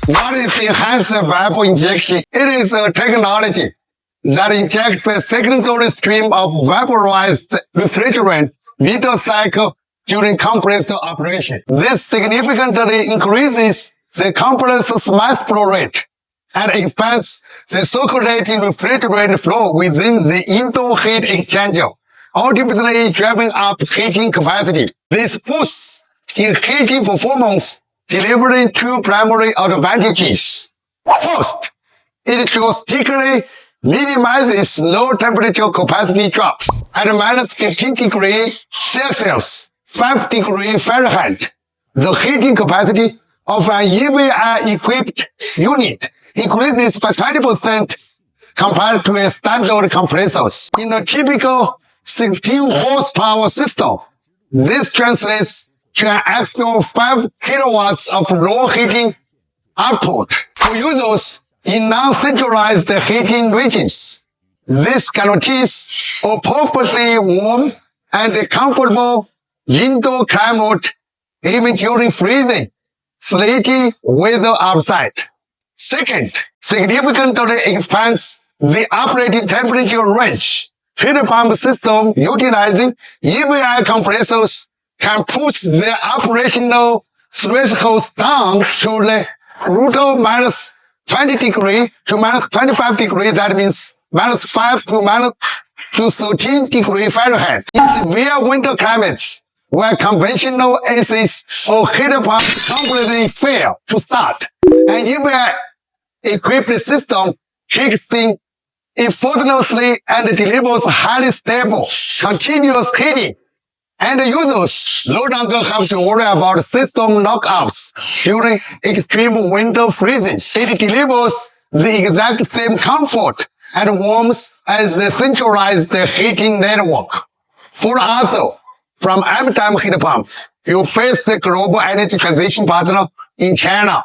What is enhanced vapor injection? It is a technology that injects a secondary stream of vaporized refrigerant mid-cycle during compressor operation. This significantly increases the compressor's mass flow rate and expands the circulating refrigerant flow within the indoor heat exchanger, ultimately driving up heating capacity. This boosts in heating performance, delivering two primary advantages. First, it drastically minimizes low temperature capacity drops at minus 15 degrees Celsius, 5 degrees Fahrenheit. The heating capacity of an EVI-equipped unit increases by 20% compared to a standard compressors. In a typical 16 horsepower system, this translates to an actual 5 kilowatts of raw heating output. For users in non-centralized heating regions, this guarantees a perfectly warm and comfortable indoor climate even during freezing, sleety weather outside. Second, significantly expands the operating temperature range. Heat pump system utilizing EVI compressors can push their operational thresholds down to the brutal minus 20 degrees to minus 25 degrees. That means minus 5 to 13 degrees Fahrenheit. In severe winter climates, where conventional ACs or heat pumps completely fail to start, an EVI-equipped system kicks in effortlessly and delivers highly stable, continuous heating. And users no longer have to worry about system lockouts during extreme winter freezes. It delivers the exact same comfort and warmth as the centralized heating network. For Arthur, from Heatpump, you face the global energy transition partner in China.